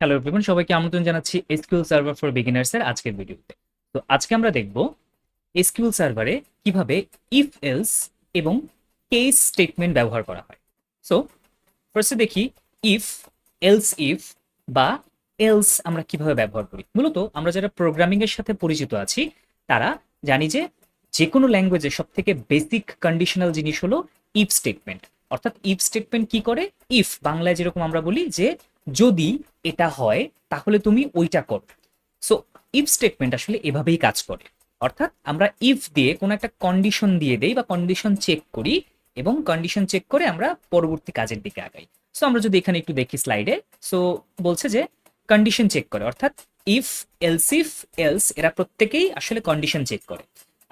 Hello everyone, সবাইকে আমন্ত্রণ জানাচ্ছি এসকিউএল সার্ভার ফর বিগিনার্স এর আজকের ভিডিওতে। তো আজকে আমরা দেখব এসকিউএল সার্ভারে কিভাবে ইফ এলস এবং কেস স্টেটমেন্ট ব্যবহার করা হয়। সো ফার্স্টে দেখি ইফ, এলস ইফ বা এলস আমরা কিভাবে ব্যবহার করি। মূলত আমরা যারা প্রোগ্রামিং এর সাথে পরিচিত আছি তারা জানি যে যে কোনো ল্যাঙ্গুয়েজে সব থেকে বেসিক কন্ডিশনাল জিনিস হলো ইফ স্টেটমেন্ট। অর্থাৎ ইফ স্টেটমেন্ট কি করে, ইফ বাংলায় যেরকম আমরা বলি যে যদি এটা হয় তাহলে তুমি ওইটা করো। সো ইফ স্টেটমেন্ট আসলে এভাবেই কাজ করে। অর্থাৎ আমরা ইফ দিয়ে কোনো একটা কন্ডিশন দিয়ে দেই বা কন্ডিশন চেক করি এবং কন্ডিশন চেক করে আমরা পরবর্তী কাজের দিকে আগাই। সো আমরা যদি এখানে একটু দেখি স্লাইডে, সো বলছে যে কন্ডিশন চেক করে, অর্থাৎ ইফ, এলস এরা প্রত্যেকেই আসলে কন্ডিশন চেক করে।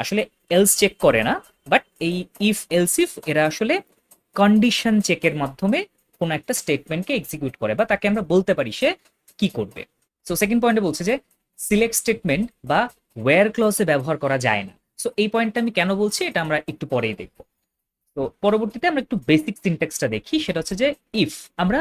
আসলে এলস চেক করে না, বাট এই ইফ ইফ এরা আসলে কন্ডিশন চেকের মাধ্যমে কোনো একটা স্টেটমেন্টকে এক্সিকিউট করে বা তাকে আমরা বলতে পারি সে কি করবে। সো সেকেন্ড পয়েন্টে বলছে যে সিলেক্ট স্টেটমেন্ট বা ওয়্যার ক্লজে ব্যবহার করা যায় না। সো এই পয়েন্টটা আমি কেন বলছি এটা আমরা একটু পরেই দেখব। তো পরবর্তীতে আমরা একটু বেসিক সিনট্যাক্সটা দেখি, সেটা হচ্ছে যে ইফ আমরা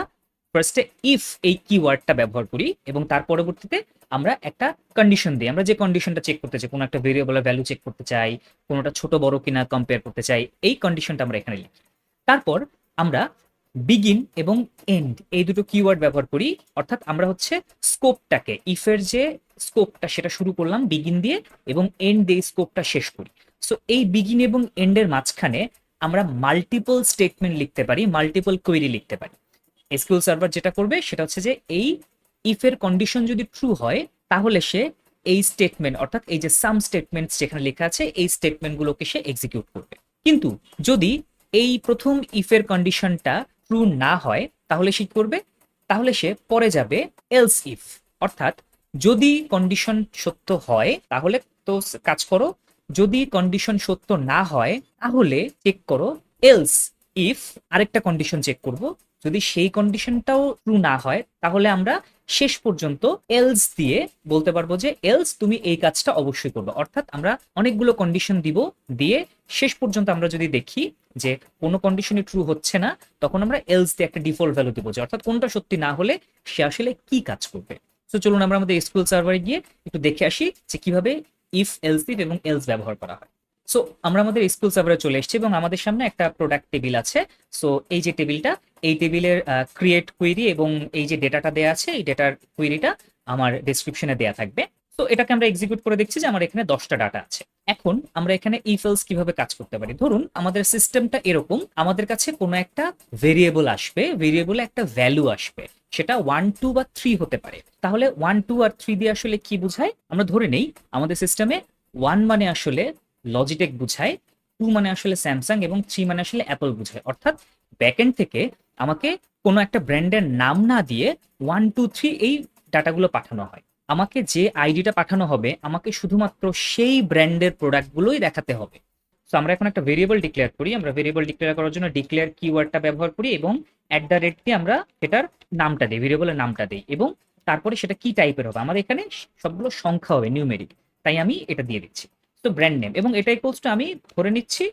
ফার্স্টে ইফ এই কিওয়ার্ডটা ব্যবহার করি এবং তার পরবর্তীতে আমরা একটা কন্ডিশন দিই। আমরা যে কন্ডিশনটা চেক করতে চাই, কোনো একটা ভেরিয়েবলের ভ্যালু চেক করতে চাই, কোনোটা ছোট বড় কিনা কম্পেয়ার করতে চাই, এই কন্ডিশনটা আমরা এখানে লিখি। তারপর আমরা বিগিন এবং এন্ড এই দুটো কিওয়ার্ড ব্যবহার করি। অর্থাৎ আমরা হচ্ছে স্কোপটাকে, ইফের যে স্কোপটা সেটা শুরু করলাম বিগিন দিয়ে এবং এন্ড দিয়ে স্কোপটা শেষ করি। সো এই বিগিন এবং এন্ডের মাঝখানে আমরা মাল্টিপল স্টেটমেন্ট লিখতে পারি, মাল্টিপল কোয়েরি লিখতে পারি। এসকিউএল সার্ভার যেটা করবে সেটা হচ্ছে যে এই ইফের কন্ডিশন যদি ট্রু হয় তাহলে সে এই স্টেটমেন্ট, অর্থাৎ এই যে সাম স্টেটমেন্ট যেখানে লেখা আছে এই স্টেটমেন্টগুলোকে সে এক্সিকিউট করবে। কিন্তু যদি এই প্রথম ইফের কন্ডিশনটা ট্রু না হয় তাহলে সে করবে, তাহলে সে পরে যাবে এলস ইফ। অর্থাৎ যদি কন্ডিশন সত্য হয় তাহলে তো কাজ করো, যদি কন্ডিশন সত্য না হয় তাহলে চেক করো এলস ইফ, আরেকটা কন্ডিশন চেক করব। যদি সেই কন্ডিশনটাও ট্রু না হয় তাহলে আমরা শেষ পর্যন্ত এলস দিয়ে বলতে পারবো যে এলস তুমি এই কাজটা অবশ্যই করবে। অর্থাৎ আমরা অনেকগুলো কন্ডিশন দিব, দিয়ে শেষ পর্যন্ত আমরা যদি দেখি যে কোনো কন্ডিশনই ট্রু হচ্ছে না তখন আমরা এলস দিয়ে একটা ডিফল্ট ভ্যালু দিব, যে অর্থাৎ কোনটা সত্যি না হলে সে আসলে কি কাজ করবে। তো চলুন আমরা আমাদের এসকিউএল সার্ভারে গিয়ে একটু দেখে আসি যে কিভাবে ইফ, এলস ইফ এবং এলস ব্যবহার করা হয়। সো আমরা আমাদের এসকিউএল সার্ভারে চলে এসেছি এবং আমাদের সামনে একটা প্রোডাক্ট টেবিল আছে। সো এই যে টেবিলটা, এই টেবিলের ক্রিয়েট কুইরি এবং এই যে ডেটাটা দেয়া আছে এই ডেটার কুইরিটা আমার ডেসক্রিপশনে দেয়া থাকবে। তো এটাকে আমরা এক্সিকিউট করে দেখছি যে আমার এখানে 10টা ডাটা আছে। এখন আমরা এখানে ইফ এলস কিভাবে কাজ করতে পারি। ধরুন আমাদের সিস্টেমটা এরকম, আমাদের কাছে কোনো একটা ভেরিয়েবল আসবে, ভেরিয়েবলে একটা ভ্যালু আসবে, সেটা 1 2 বা 3 হতে পারে। তাহলে 1 2 আর 3 দিয়ে আসলে কি বোঝায়, আমরা ধরে নেই আমাদের সিস্টেমে 1 মানে আসলে লজিটেক বুঝায়, 2 মানে আসলে স্যামসাং এবং 3 মানে আসলে অ্যাপল বুঝায়। অর্থাৎ ব্যাকএন্ড থেকে আমাকে কোনো একটা ব্র্যান্ডের নাম না দিয়ে 1 2 3 এই ডাটাগুলো পাঠানো হয়। আমাকে যে আইডিটা পাঠানো হবে আমাকে শুধুমাত্র সেই ব্র্যান্ডের প্রোডাক্টগুলোই দেখাতে হবে। সো আমরা এখন একটা ভেরিয়েবল ডিক্লেয়ার করি। আমরা ভেরিয়েবল ডিক্লেয়ার করার জন্য ডিক্লেয়ার কিওয়ার্ডটা ব্যবহার করি এবং @ দিয়ে আমরা এটার নামটা দিই, ভেরিয়েবলের নামটা দিই এবং তারপরে সেটা কি টাইপের হবে, আমাদের এখানে সবগুলো সংখ্যা হবে, নিউমেরিক, তাই আমি এটা দিয়ে দিচ্ছি। তো ব্র্যান্ড নেম এবং এটা ইকুয়ালস টু আমি ধরে নিচ্ছি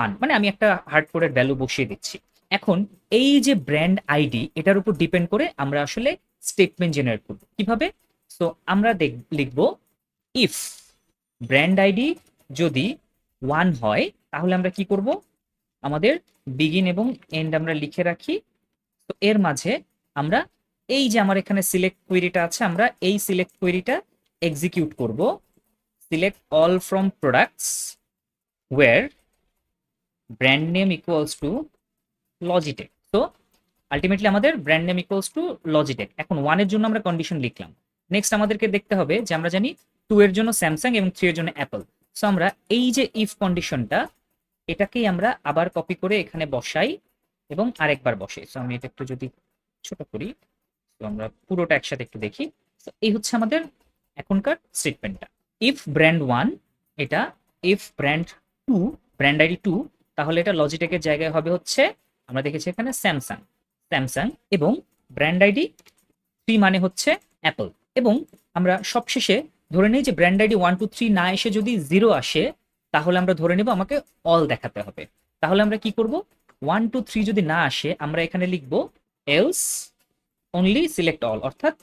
1, মানে আমি একটা হার্ড কোডের ভ্যালু বসিয়ে দিচ্ছি। এখন এই যে ব্র্যান্ড আইডি এটার উপর ডিপেন্ড করে আমরা আসলে স্টেটমেন্ট জেনারেট করব কিভাবে। সো আমরা লিখব ইফ ব্র্যান্ড আইডি যদি 1 হয় তাহলে আমরা কি করব, আমাদের বিগিন এবং এন্ড আমরা লিখে রাখি। তো এর মাঝে আমরা এই যে আমার এখানে সিলেক্ট কোয়েরিটা আছে, আমরা এই সিলেক্ট কোয়েরিটা এক্সিকিউট করব। Select all from products where brand name equals to Logitech. তো আলটিমেটলি আমাদের brand name equals to Logitech. এখন 1 এর জন্য আমরা কন্ডিশন লিখলাম। নেক্সট আমাদেরকে দেখতে হবে যে আমরা জানি 2 এর জন্য স্যামসাং এবং 3 এর জন্য অ্যাপল। সো আমরা এই যে ইফ কন্ডিশনটা এটাকেই আমরা আবার কপি করে এখানে বসাই এবং আরেকবার বসাই। সো আমি এটা একটু যদি ছোট করি, তো আমরা পুরোটা একসাথে একটু দেখি। তো এই হচ্ছে আমাদের এখনকার স্টেটমেন্টটা। ইফ ব্র্যান্ড 1 এটা, ইফ ব্র্যান্ড 2, ব্র্যান্ড আইডি 2, তাহলে এটা লজিটেকের জায়গায় হবে হচ্ছে আমরা দেখেছি এখানে স্যামসাং, স্যামসাং এবং ব্র্যান্ড আইডি 3 মানে হচ্ছে অ্যাপল। এবং আমরা সবশেষে ধরে নিই যে ব্র্যান্ড আইডি 1 2 3 না এসে যদি 0 আসে তাহলে আমরা ধরে নেব আমাকে অল দেখাতে হবে। তাহলে আমরা কি করব, 1 2 3 যদি না আসে আমরা এখানে লিখব এলস অনলি সিলেক্ট অল, অর্থাৎ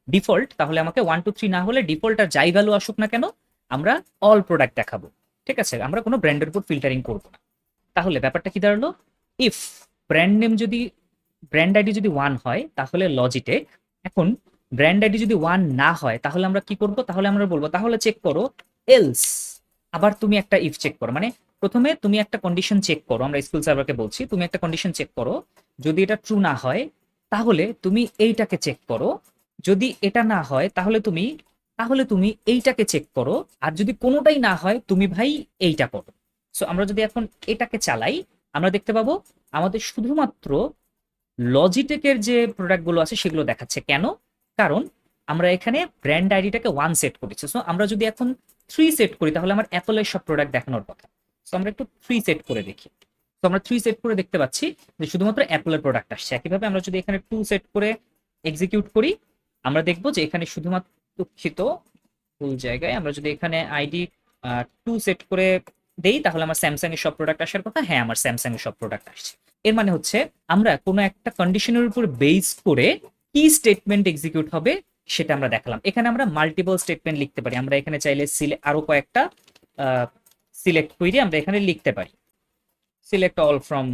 ডিফল্ট, তাহলে আমাকে 1 2 3 না হলে ডিফল্ট আর যাই ভ্যালু আসুক না কেন আমরা অল প্রোডাক্ট দেখাবো। ঠিক আছে, আমরা কোনো ব্র্যান্ডের উপর ফিল্টারিং করব না। তাহলে ব্যাপারটা কি দাঁড়ালো, ইফ ব্র্যান্ড আইডি যদি 1 হয় তাহলে লজিটেক। এখন ব্র্যান্ড আইডি যদি 1 না হয় তাহলে আমরা কি করব, তাহলে আমরা বলবো তাহলে চেক করো এলস। আবার তুমি একটা ইফ চেক করো, মানে প্রথমে তুমি একটা কন্ডিশন চেক করো, আমরা স্কুল সার্ভারকে বলছি তুমি একটা কন্ডিশন চেক করো, যদি এটা ট্রু না হয় তাহলে তুমি এইটাকে চেক করো, যদি এটা না হয় তাহলে তুমি এইটাকে চেক করো, আর যদি কোনোটাই না হয় তুমি ভাই এইটা করো। সো আমরা যদি এখন এটাকে চালাই আমরা দেখতে পাবো আমাদের শুধুমাত্র লজিটেকের যে প্রোডাক্টগুলো আছে সেগুলো দেখাচ্ছে। কেন? কারণ আমরা এখানে ব্র্যান্ড আইডিটাকে 1 সেট করেছি। সো আমরা যদি এখন 3 সেট করি তাহলে আমার অ্যাপলের সব প্রোডাক্ট দেখানোর কথা। সো আমরা একটু 3 সেট করে দেখি। তো আমরা 3 সেট করে দেখতে পাচ্ছি যে শুধুমাত্র অ্যাপলের প্রোডাক্ট আসছে। একইভাবে আমরা যদি এখানে 2 সেট করে এক্সিকিউট করি আমরা দেখবো যে এখানে শুধুমাত্র, দুঃখিত ভুল জায়গায়, আমরা যদি এখানে আইডি 2 সেট করে দেই তাহলে আমার স্যামসাং এর সব প্রোডাক্ট আসার কথা। হ্যাঁ, আমার স্যামসাং এর সব প্রোডাক্ট আসছে। এর মানে হচ্ছে আমরা কোনো একটা কন্ডিশনের উপর বেস করে কি স্টেটমেন্ট এক্সিকিউট হবে সেটা আমরা দেখালাম। এখানে আমরা মাল্টিপল স্টেটমেন্ট লিখতে পারি। আমরা এখানে চাইলে আরো কয়েকটা সিলেক্ট করে আমরা এখানে লিখতে পারি সিলেক্ট অল ফ্রম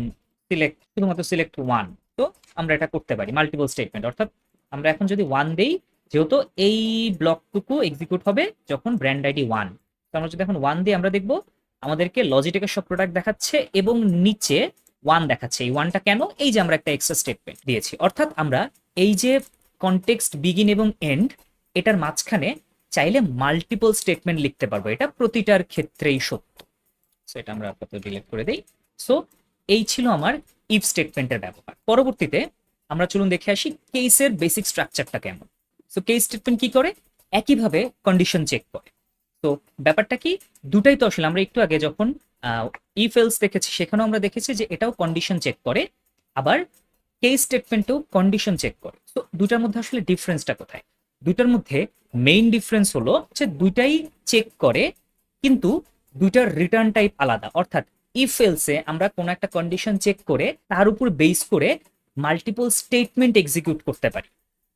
সিলেক্ট, শুধুমাত্র সিলেক্ট 1। তো আমরা এটা করতে পারি মাল্টিপল স্টেটমেন্ট, অর্থাৎ আমরা এখন যদি 1 দেই, যেহেতু এই ব্লকটুকু এক্সিকিউট হবে যখন ব্র্যান্ড আইডি 1, তো আমরা যদি এখন 1 দিই আমরা দেখব আমাদেরকে লজিটেকের সব প্রোডাক্ট দেখাচ্ছে এবং নিচে 1 দেখাচ্ছে। এই 1টা কেন? এই যে আমরা একটা এক্সট্রা স্টেটমেন্ট দিয়েছি, অর্থাৎ আমরা এই যে কনটেক্সট বিগিন এবং এন্ড এটার মাঝখানে চাইলে মাল্টিপল স্টেটমেন্ট লিখতে পারবো, এটা প্রতিটার ক্ষেত্রেই সত্য। সো এটা আমরা আপাতত ডিলিট করে দেই। সো এই ছিল আমার ইফ স্টেটমেন্টের ব্যবহার। পরবর্তীতে আমরা চলুন দেখে আসি কেসের বেসিক স্ট্রাকচারটা কেমন। সো কেস স্টেটমেন্ট কি করে? একইভাবে কন্ডিশন চেক করে। তো ব্যাপারটা কি, দুটাই তো আসলে আমরা একটু আগে যখন ইফ এলস দেখেছি সেখানেও আমরা দেখেছি যে এটাও কন্ডিশন চেক করে, আবার কেস স্টেটমেন্টেও কন্ডিশন চেক করে। তো দুটার মধ্যে আসলে ডিফারেন্সটা কোথায়? দুটার মধ্যে মেইন ডিফারেন্স হলো যে দুইটাই চেক করে কিন্তু দুইটার রিটার্ন টাইপ আলাদা। অর্থাৎ ইফ এলসে আমরা কোনো একটা কন্ডিশন চেক করে তার উপর বেস করে মাল্টিপল স্টেটমেন্ট এক্সিকিউট করতে পারি,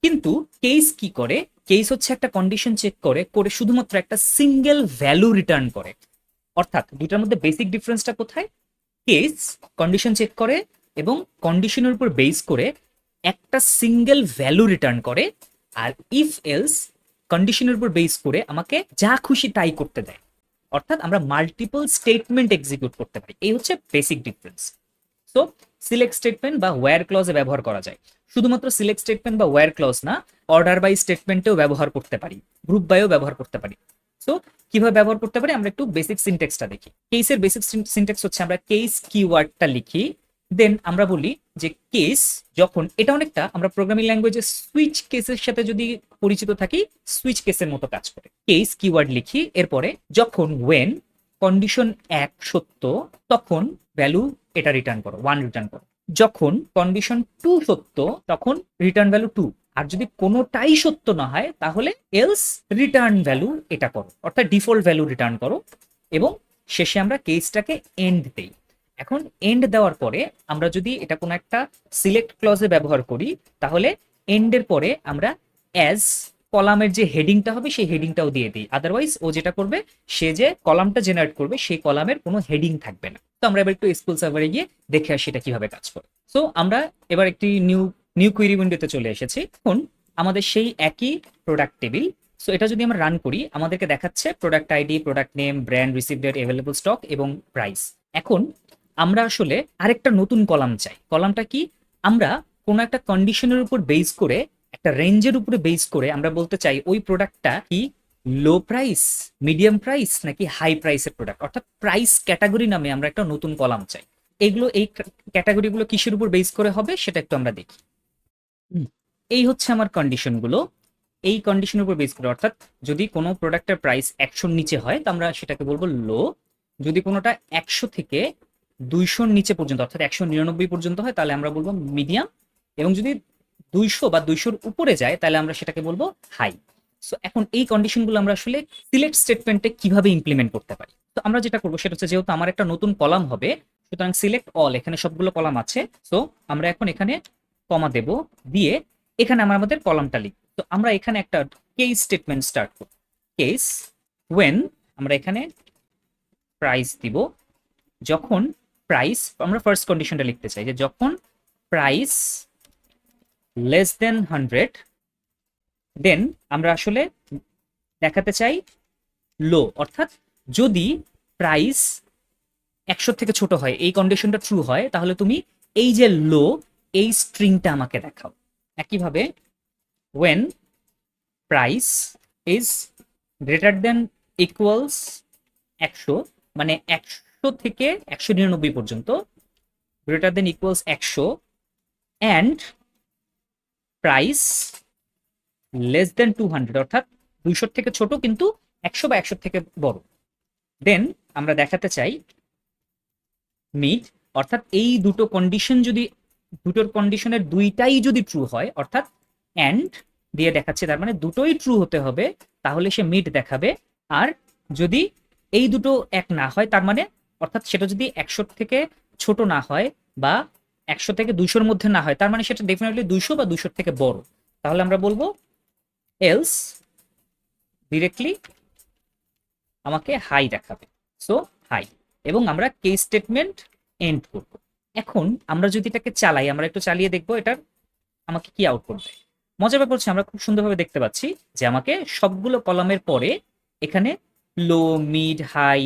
কিন্তু কেস কি করে? কেস হচ্ছে একটা কন্ডিশন চেক করে করে শুধুমাত্র একটা সিঙ্গেল ভ্যালু রিটার্ন করে। অর্থাৎ দুইটার মধ্যে বেসিক ডিফারেন্সটা কোথায়? কেস কন্ডিশন চেক করে এবং কন্ডিশনের উপর বেস করে একটা সিঙ্গেল ভ্যালু রিটার্ন করে, আর ইফ এলস কন্ডিশনের উপর বেস করে আমাকে যা খুশি তাই করতে দেয়। অর্থাৎ আমরা মাল্টিপল স্টেটমেন্ট এক্সিকিউট করতে পারি। এই হচ্ছে basic difference. So select statement বা ওয়্যার ক্লজে ব্যবহার করা যায়। শুধুমাত্র সিলেক্ট স্টেটমেন্ট বা ওয়্যার ক্লজ না, অর্ডার বাই স্টেটমেন্টেও ব্যবহার করতে পারি, গ্রুপ বাইও ব্যবহার করতে পারি। সো কিভাবে ব্যবহার করতে পারি আমরা একটু বেসিক সিনট্যাক্সটা দেখি। কেসের বেসিক সিনট্যাক্স হচ্ছে আমরা কেস কিওয়ার্ডটা লিখি, দেন আমরা বলি যে কেস যখন, এটা অনেকটা আমরা প্রোগ্রামিং ল্যাঙ্গুয়েজে সুইচ কেসের সাথে যদি পরিচিত থাকি সুইচ কেসের মতো কাজ করে। কেস কিওয়ার্ড লিখি, এরপরে যখন ওয়েন কন্ডিশন 1 সত্য তখন ভ্যালু এটা রিটার্ন করো, 1 রিটার্ন করো। যখন কন্ডিশন 2 সত্য তখন রিটার্ন ভ্যালু 2, আর যদি কোনোটাই সত্য না হয় তাহলে এলস রিটার্ন ভ্যালু এটা করো, অর্থাৎ ডিফল্ট ভ্যালু রিটার্ন করো। এবং শেষে আমরা কেসটাকে এন্ড দেই। এখন এন্ড দেওয়ার পরে আমরা যদি এটা কোনো একটা সিলেক্ট ক্লজে ব্যবহার করি তাহলে এন্ডের পরে আমরা অ্যাজ কলামের যে হেডিংটা হবে সেই হেডিংটাও দিয়ে দিই। আদারওয়াইজ ও যেটা করবে, সে যে কলামটা জেনারেট করবে সেই কলামের কোনো হেডিং থাকবে না। তো আমরা এবার একটু এসকিউএল সার্ভারে গিয়ে দেখে আসি এটা কিভাবে কাজ করে। সো আমরা এবার একটি নিউ কুইরি উইন্ডোতে চলে এসেছি। এখন আমাদের সেই একই প্রোডাক্ট টেবিল। সো এটা যদি আমরা রান করি আমাদেরকে দেখাচ্ছে product ID, product name, brand, receive date, available stock এবং প্রাইস। এখন আমরা আসলে আরেকটা নতুন কলাম চাই। কলামটা কি? আমরা কোনো একটা কন্ডিশনের উপর বেস করে, একটা রেঞ্জের উপরে বেস করে আমরা বলতে চাই ওই প্রোডাক্টটা কি লো প্রাইস, মিডিয়াম প্রাইস নাকি হাই প্রাইসের প্রোডাক্ট। অর্থাৎ প্রাইস ক্যাটাগরি নামে আমরা একটা নতুন কলাম চাই। এই ক্যাটাগরিগুলো কিসের উপর বেস করে হবে সেটা একটু আমরা দেখি। এই হচ্ছে আমার কন্ডিশনগুলো। এই কন্ডিশনের উপর বেস করে, অর্থাৎ যদি কোনো প্রোডাক্টের প্রাইস 100-র নিচে হয় তো আমরা সেটাকে বলবো লো। যদি কোনোটা 100 থেকে 200-র নিচে পর্যন্ত অর্থাৎ 199 পর্যন্ত হয় তাহলে আমরা বলবো মিডিয়াম, এবং যদি 200 বা 200-র উপরে যায় তাহলে আমরা সেটাকে বলবো হাই। সো এখন এই কন্ডিশনগুলো আমরা আসলে সিলেক্ট স্টেটমেন্টে কিভাবে ইমপ্লিমেন্ট করতে পারি। তো আমরা যেটা করবো সেটা হচ্ছে, যেহেতু আমার একটা নতুন কলাম হবে সুতরাং সিলেক্ট অল, এখানে সবগুলো কলাম আছে। সো আমরা এখন এখানে কমা দেব, দিয়ে এখানে আমাদের কলামটা লিখব। তো আমরা এখানে একটা কেস স্টেটমেন্ট স্টার্ট করব। কেস ওয়েন আমরা এখানে প্রাইস দিব, যখন প্রাইস, আমরা ফার্স্ট কন্ডিশনটা লিখতে চাই যে যখন প্রাইস লেস দেন 100, দেন আমরা আসলে দেখাতে চাই লো, অর্থাৎ যদি প্রাইস 100 থেকে ছোট হয়, এই কন্ডিশনটা ট্রু হয়, তাহলে তুমি এই যে লো এই স্ট্রিংটা আমাকে দেখাও। একইভাবে when price is greater than equals 100, মানে 100 থেকে 199 পর্যন্ত, greater than equals 100 and price less than 200, অর্থাৎ 200 থেকে ছোট কিন্তু 100 বা 100 থেকে বড়, দেন আমরা দেখাতে চাই মিড, অর্থাৎ এই দুটো কন্ডিশন যদি, দুটোর কন্ডিশনের দুইটাই যদি ট্রু হয়, অর্থাৎ অ্যান্ড দিয়ে দেখাচ্ছে, তার মানে দুটোই ট্রু হতে হবে, তাহলে সে মিড দেখাবে। আর যদি এই দুটো এক না হয়, তার মানে অর্থাৎ সেটা যদি 100 থেকে ছোট না হয় বা 100 থেকে 200-র মধ্যে না হয়, তার মানে সেটা ডেফিনেটলি 200 বা 200 থেকে বড়, তাহলে আমরা বলবো এলস ডিরেক্টলি আমাকে হাই দেখাবে, সো হাই, এবং আমরা কেস স্টেটমেন্ট এন্ড করব। এখন আমরা যদি এটাকে চালাই, আমরা একটু চালিয়ে দেখবো এটার আমাকে কি আউটপুট দেয়। মজার ব্যাপার হচ্ছে আমরা খুব সুন্দরভাবে দেখতে পাচ্ছি যে আমাকে সবগুলো কলামের পরে এখানে লো মিড হাই,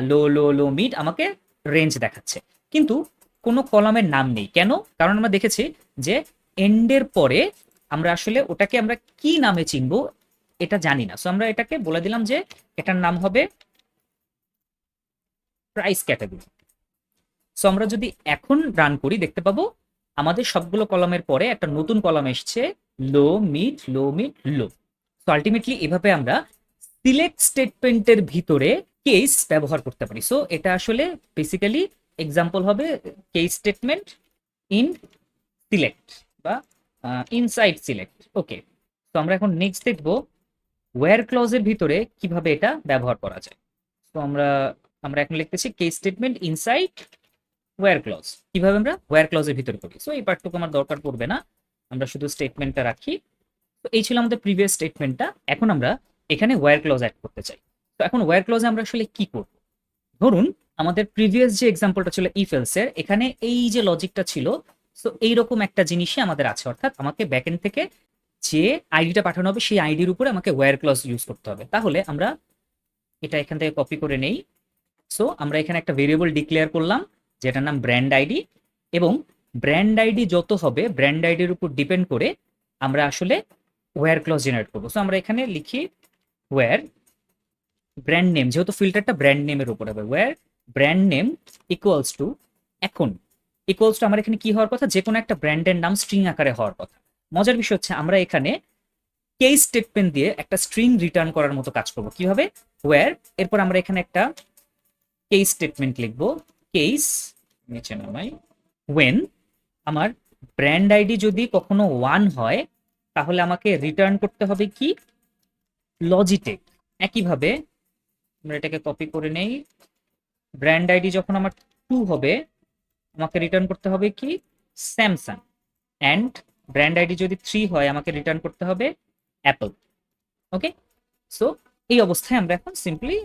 লো লো লো মিড আমাকে রেঞ্জ দেখাচ্ছে, কিন্তু কোনো কলামের নাম নেই। কেন? কারণ আমরা দেখেছি যে এন্ডের পরে আমরা আসলে ওটাকে আমরা কি নামে চিনবো এটা জানি না, সো আমরা এটাকে বলে দিলাম যে এটার নাম হবে প্রাইস ক্যাটাগরি। সো আমরা যদি এখন রান করি দেখতে পাবো আমাদের সবগুলো কলামের পরে একটা নতুন কলাম এসছে, লো মিড লো মিড লো। সো আলটিমেটলি এভাবে আমরা সিলেক্ট স্টেটমেন্টের ভিতরে কেস ব্যবহার করতে পারি। সো এটা আসলে বেসিক্যালি এক্সাম্পল হবে কেস স্টেটমেন্ট ইন সিলেক্ট বা ইনসাইড সিলেক্ট। ওকে, তো আমরা এখন নেক্সট দেখবো ওয়্যার ক্লজের ভিতরে কিভাবে এটা ব্যবহার করা যায়। তো আমরা আমরা এখন লিখতেছি case statement inside where clause. কিভাবে আমরা ওয়্যার ক্লজের ভিতরে করি, সো এই পার্টটুকু আমার দরকার পড়বে না, আমরা শুধু স্টেটমেন্টটা রাখি। তো এই ছিল আমাদের প্রিভিয়াস স্টেটমেন্টটা। এখন আমরা এখানে ওয়্যার ক্লজ অ্যাড করতে চাই। তো এখন ওয়্যার ক্লজে আমরা আসলে কি করব? ধরুন আমাদের প্রিভিয়াস যে এক্সাম্পলটা ছিল ইফ এলস এর, এখানে এই যে লজিকটা ছিল, সো এইরকম একটা জিনিসই আমাদের আছে, অর্থাৎ আমাকে ব্যাকএন্ড থেকে যে আইডিটা পাঠানো হবে সেই আইডির উপরে আমাকে ওয়্যার ক্লজ ইউজ করতে হবে। তাহলে আমরা এটা এখান থেকে কপি করে নেই। সো আমরা এখানে একটা ভেরিয়েবল ডিক্লেয়ার করলাম যেটার নাম ব্র্যান্ড আইডি, এবং ব্র্যান্ড আইডি যত হবে ব্র্যান্ড আইডির উপর ডিপেন্ড করে আমরা আসলে ওয়্যার ক্লজ জেনারেট করবো। সো আমরা এখানে লিখি ওয়্যার ব্র্যান্ড নেম, যেহেতু ফিল্টারটা ব্র্যান্ড নেমের উপর হবে, where brand name equals to, এখন ইকুয়ালস টু আমার এখানে কি হওয়ার কথা, যে কোনো একটা ব্র্যান্ডের নাম স্ট্রিং আকারে হওয়ার কথা। মজার বিষয় হচ্ছে আমরা এখানে কেস স্টেটমেন্ট দিয়ে একটা স্ট্রিং রিটার্ন করার মতো কাজ করব। কিভাবে? ওয়্যার, এরপর আমরা এখানে একটা কেস স্টেটমেন্ট লিখব, কেস নিচে নামাই, ওয়েন আমার ব্র্যান্ড আইডি যদি কখনো 1 হয় তাহলে আমাকে রিটার্ন করতে হবে কি, লজিটেক। একইভাবে আমরা এটাকে কপি করে নেই, ব্র্যান্ড আইডি যখন আমার 2 হবে আমাকে রিটার্ন করতে হবে কি, স্যামসাং, অ্যান্ড ব্র্যান্ড আইডি যদি 3 হয় আমাকে রিটার্ন করতে হবে অ্যাপল। ওকে, সো এই অবস্থায় আমরা এখন সিম্পলি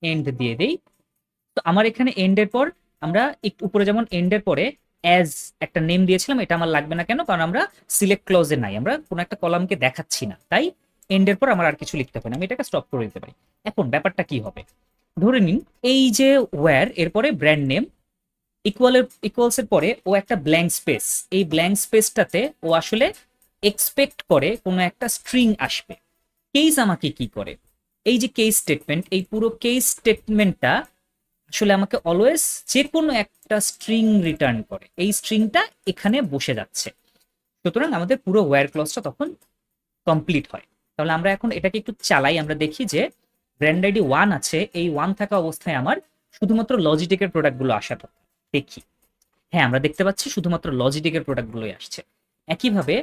এন্ড দিয়ে দেই। তো আমার এখানে এন্ডের পর আমরা একটু উপরে যেমন এন্ডের পরে অ্যাজ একটা নেম দিয়েছিলাম, এটা আমার লাগবে না। কেন? কারণ আমরা সিলেক্ট ক্লজে নাই, আমরা কোনো একটা কলামকে দেখাচ্ছি না, তাই এন্ডের পর আমার আর কিছু লিখতে হবে না, আমি এটাকে স্টপ করে দিতে পারি। এখন ব্যাপারটা কি হবে, ধরে নিন এই যে ওয়্যার এরপরে ব্র্যান্ড নেম ইকুয়ালস এর পরে ও একটা ব্ল্যাঙ্ক স্পেস, এই ব্ল্যাঙ্ক স্পেসটাতে ও আসলে এক্সপেক্ট করে কোনো একটা স্ট্রিং আসবে। কেস আমাকে কি করে, এই যে কেস স্টেটমেন্ট, এই পুরো কেস স্টেটমেন্টটা আসলে আমাকে অলওয়েজ যে কোনো একটা স্ট্রিং রিটার্ন করে, এই স্ট্রিংটা এখানে বসে যাচ্ছে। সুতরাং আমাদের পুরো ওয়্যার ক্লজটা তখন কমপ্লিট হয়। তাহলে আমরা এখন এটাকে একটু চালাই, আমরা দেখি যে ব্র্যান্ড আইডি 1 আছে, এই 1 থাকা অবস্থায় আমার শুধুমাত্র লজিটেকের প্রোডাক্টগুলো আসার কথা। দেখি, হ্যাঁ আমরা দেখতে পাচ্ছি শুধুমাত্র লজিটেকের প্রোডাক্টগুলোই আসছে। একইভাবে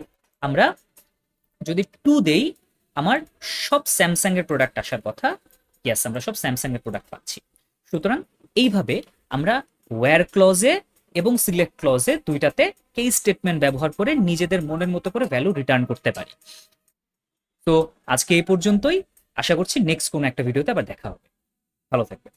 আমরা যদি 2 দেই আমার সব স্যামসাং এর প্রোডাক্ট আসার কথা। ইয়েস, আমরা সব স্যামসাং এর প্রোডাক্ট পাচ্ছি। সুতরাং এইভাবে আমরা ওয়্যার ক্লজে এবং সিলেক্ট ক্লজে দুইটাতে কেস স্টেটমেন্ট ব্যবহার করে নিজেদের মনের মতো করে ভ্যালু রিটার্ন করতে পারি। তো আজকে এই পর্যন্তই। আশা করছি নেক্সট কোনো একটা ভিডিওতে আবার দেখা হবে। ভালো থাকবেন।